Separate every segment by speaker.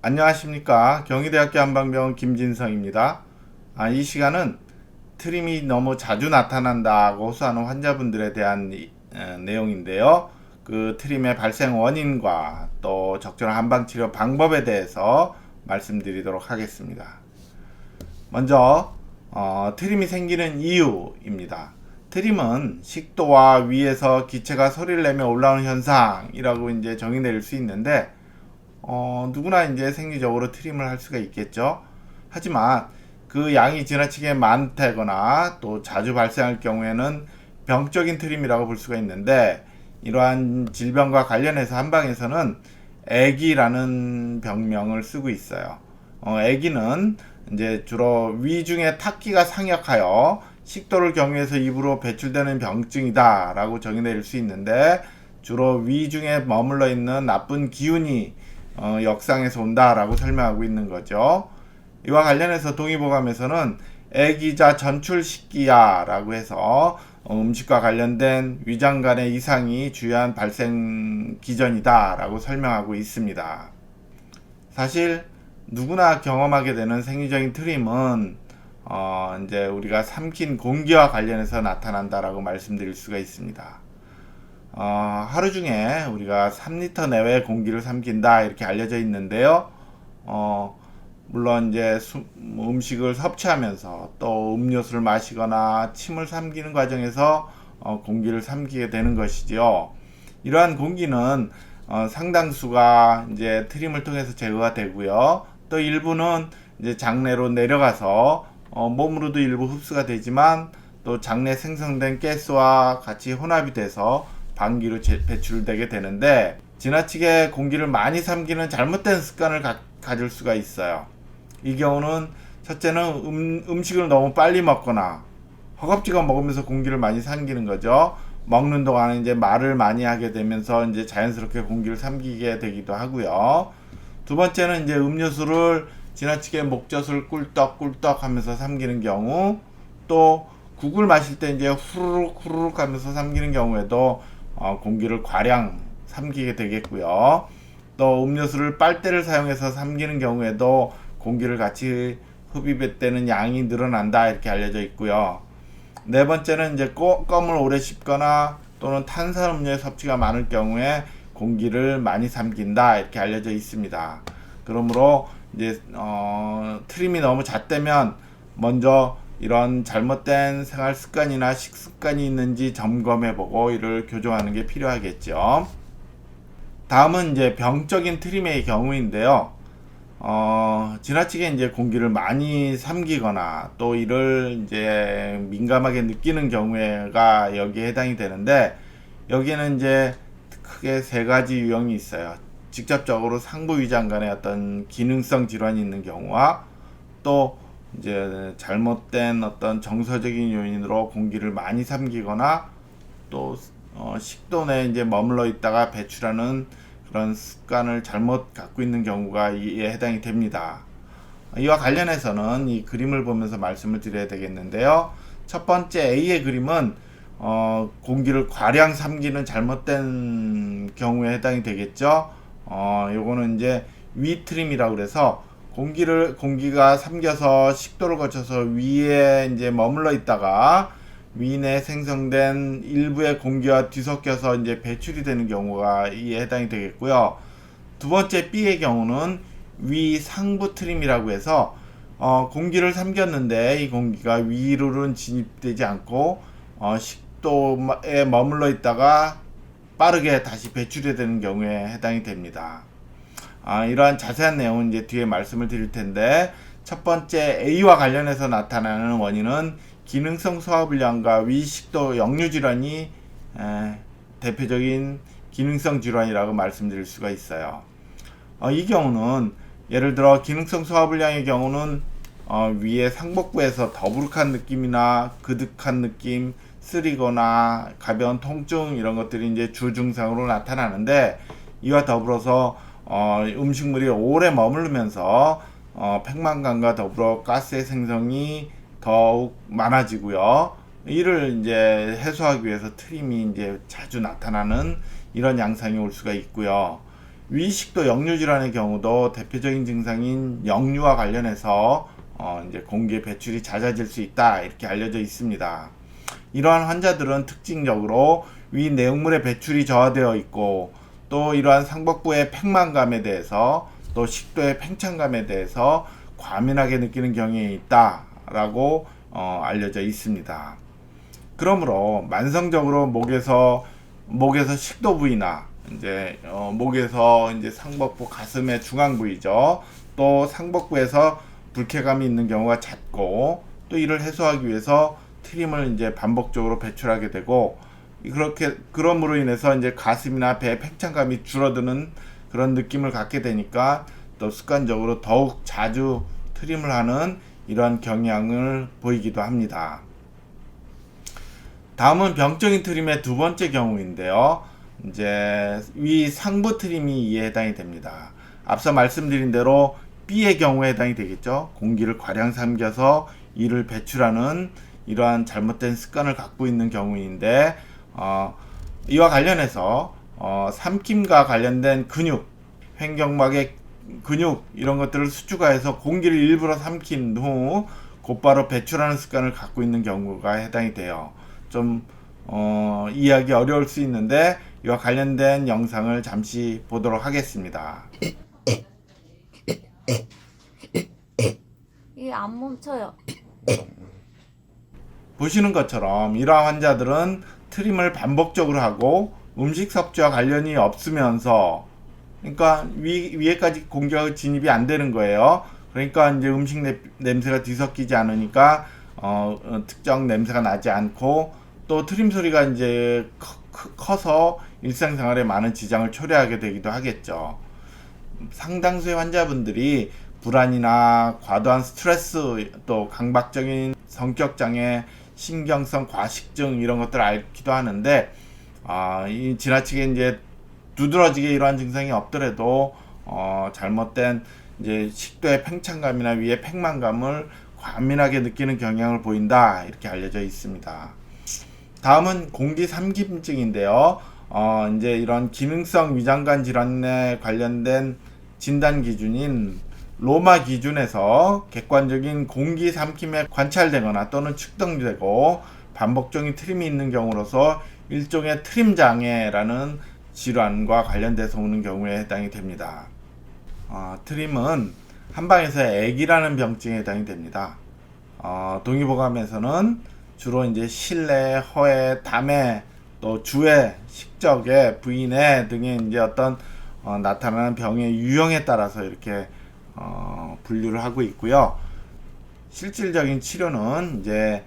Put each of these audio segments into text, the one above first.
Speaker 1: 안녕하십니까. 경희대학교 한방병원 김진성입니다. 이 시간은 트림이 너무 자주 나타난다고 호소하는 환자분들에 대한 내용인데요. 그 트림의 발생 원인과 또 적절한 한방치료 방법에 대해서 말씀드리도록 하겠습니다. 먼저 트림이 생기는 이유입니다. 트림은 식도와 위에서 기체가 소리를 내며 올라오는 현상이라고 이제 정의 내릴 수 있는데 누구나 이제 생리적으로 트림을 할 수가 있겠죠. 하지만 그 양이 지나치게 많다거나 또 자주 발생할 경우에는 병적인 트림이라고 볼 수가 있는데, 이러한 질병과 관련해서 한방에서는 애기라는 병명을 쓰고 있어요. 애기는 이제 주로 위중의 탁기가 상역하여 식도를 경유해서 입으로 배출되는 병증이다라고 정의 내릴 수 있는데, 주로 위중에 머물러 있는 나쁜 기운이 역상에서 온다라고 설명하고 있는 거죠. 이와 관련해서 동의보감에서는 애기자 전출식기야라고 해서 음식과 관련된 위장 간의 이상이 주요한 발생 기전이다라고 설명하고 있습니다. 사실 누구나 경험하게 되는 생리적인 트림은 이제 우리가 삼킨 공기와 관련해서 나타난다라고 말씀드릴 수가 있습니다. 하루 중에 우리가 3리터 내외의 공기를 삼킨다 이렇게 알려져 있는데요. 물론 이제 음식을 섭취하면서 또 음료수를 마시거나 침을 삼키는 과정에서 공기를 삼키게 되는 것이지요. 이러한 공기는 상당수가 이제 트림을 통해서 제거가 되고요. 또 일부는 이제 장내로 내려가서 몸으로도 일부 흡수가 되지만 또 장내 생성된 가스와 같이 혼합이 돼서 방귀로 배출되게 되는데, 지나치게 공기를 많이 삼키는 잘못된 습관을 가질 수가 있어요. 이 경우는 첫째는 음식을 너무 빨리 먹거나 허겁지겁 먹으면서 공기를 많이 삼키는 거죠. 먹는 동안에 이제 말을 많이 하게 되면서 이제 자연스럽게 공기를 삼키게 되기도 하고요. 두 번째는 이제 음료수를 지나치게 목젖을 꿀떡꿀떡 하면서 삼키는 경우, 또 국을 마실 때 이제 후루룩 후루룩 하면서 삼키는 경우에도 공기를 과량 삼키게 되겠고요. 또 음료수를 빨대를 사용해서 삼키는 경우에도 공기를 같이 흡입되는 양이 늘어난다 이렇게 알려져 있고요. 네 번째는 이제 껌을 오래 씹거나 또는 탄산음료의 섭취가 많을 경우에 공기를 많이 삼킨다 이렇게 알려져 있습니다. 그러므로 이제 트림이 너무 잦다면 먼저 이런 잘못된 생활 습관이나 식습관이 있는지 점검해보고 이를 교정하는 게 필요하겠죠. 다음은 이제 병적인 트림의 경우인데요. 지나치게 이제 공기를 많이 삼키거나 또 이를 이제 민감하게 느끼는 경우가 여기에 해당이 되는데, 여기에는 이제 크게 세 가지 유형이 있어요. 직접적으로 상부 위장 간의 어떤 기능성 질환이 있는 경우와, 또 이제 잘못된 어떤 정서적인 요인으로 공기를 많이 삼키거나 또 식도 내에 이제 머물러 있다가 배출하는 그런 습관을 잘못 갖고 있는 경우가 이에 해당이 됩니다. 이와 관련해서는 이 그림을 보면서 말씀을 드려야 되겠는데요. 첫 번째 A의 그림은 공기를 과량 삼키는 잘못된 경우에 해당이 되겠죠. 요거는 이제 위트림이라고 그래서 공기가 삼겨서 식도를 거쳐서 위에 이제 머물러 있다가 위 내 생성된 일부의 공기와 뒤섞여서 이제 배출이 되는 경우가 이에 해당이 되겠고요. 두 번째 B의 경우는 위 상부 트림이라고 해서 공기를 삼켰는데 이 공기가 위로는 진입되지 않고 식도에 머물러 있다가 빠르게 다시 배출이 되는 경우에 해당이 됩니다. 이러한 자세한 내용은 이제 뒤에 말씀을 드릴 텐데, 첫 번째 A와 관련해서 나타나는 원인은 기능성 소화불량과 위식도 역류 질환이 대표적인 기능성 질환이라고 말씀드릴 수가 있어요. 이 경우는 예를 들어 기능성 소화불량의 경우는 위에 상복부에서 더부룩한 느낌이나 그득한 느낌, 쓰리거나 가벼운 통증 이런 것들이 이제 주 증상으로 나타나는데, 이와 더불어서 음식물이 오래 머무르면서 팽만감과 더불어 가스의 생성이 더욱 많아지고요. 이를 이제 해소하기 위해서 트림이 이제 자주 나타나는 이런 양상이 올 수가 있고요. 위식도 역류 질환의 경우도 대표적인 증상인 역류와 관련해서 이제 공기의 배출이 잦아질 수 있다 이렇게 알려져 있습니다. 이러한 환자들은 특징적으로 위 내용물의 배출이 저하되어 있고 또 이러한 상복부의 팽만감에 대해서 또 식도의 팽창감에 대해서 과민하게 느끼는 경향이 있다라고 알려져 있습니다. 그러므로 만성적으로 목에서 식도 부위나 이제 목에서 이제 상복부 가슴의 중앙 부위죠. 또 상복부에서 불쾌감이 있는 경우가 잦고 또 이를 해소하기 위해서 트림을 이제 반복적으로 배출하게 되고 그럼으로 인해서 이제 가슴이나 배 팽창감이 줄어드는 그런 느낌을 갖게 되니까 또 습관적으로 더욱 자주 트림을 하는 이러한 경향을 보이기도 합니다. 다음은 병적인 트림의 두 번째 경우인데요. 이제 위 상부 트림이 이에 해당이 됩니다. 앞서 말씀드린 대로 B의 경우에 해당이 되겠죠. 공기를 과량 삼켜서 이를 배출하는 이러한 잘못된 습관을 갖고 있는 경우인데 이와 관련해서 삼킴과 관련된 근육, 횡격막의 근육 이런 것들을 수축화해서 공기를 일부러 삼킨 후 곧바로 배출하는 습관을 갖고 있는 경우가 해당이 돼요. 좀 이해하기 어려울 수 있는데 이와 관련된 영상을 잠시 보도록 하겠습니다.
Speaker 2: 이게 안 멈춰요.
Speaker 1: 보시는 것처럼 이러한 환자들은 트림을 반복적으로 하고 음식 섭취와 관련이 없으면서 그러니까 위에까지 공기가 진입이 안 되는 거예요. 그러니까 이제 음식 냄새가 뒤섞이지 않으니까 특정 냄새가 나지 않고 또 트림 소리가 이제 커서 일상생활에 많은 지장을 초래하게 되기도 하겠죠. 상당수의 환자분들이 불안이나 과도한 스트레스 또 강박적인 성격장애 신경성 과식증 이런 것들을 앓기도 하는데 이 지나치게 이제 두드러지게 이러한 증상이 없더라도 잘못된 이제 식도의 팽창감이나 위의 팽만감을 과민하게 느끼는 경향을 보인다 이렇게 알려져 있습니다. 다음은 공기 삼킴증인데요. 이제 이런 기능성 위장관 질환에 관련된 진단 기준인 로마 기준에서 객관적인 공기 삼킴에 관찰되거나 또는 측정되고 반복적인 트림이 있는 경우로서 일종의 트림 장애라는 질환과 관련돼서 오는 경우에 해당이 됩니다. 트림은 한방에서 액이라는 병증에 해당이 됩니다. 동의보감에서는 주로 이제 실내, 허에, 담에, 또 주에, 식적에, 부인에 등의 이제 어떤 나타나는 병의 유형에 따라서 이렇게 분류를 하고 있고요. 실질적인 치료는 이제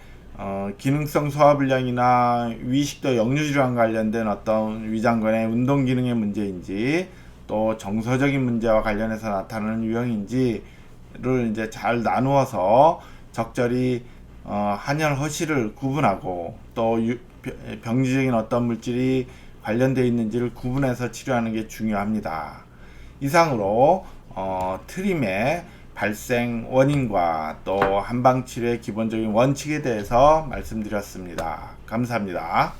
Speaker 1: 기능성 소화불량이나 위식도 역류질환 관련된 어떤 위장관의 운동 기능의 문제인지 또 정서적인 문제와 관련해서 나타나는 유형인지를 이제 잘 나누어서 적절히 한열 허실을 구분하고 또 병리적인 어떤 물질이 관련되어 있는지를 구분해서 치료하는 게 중요합니다. 이상으로 트림의 발생 원인과 또 한방치료의 기본적인 원칙에 대해서 말씀드렸습니다. 감사합니다.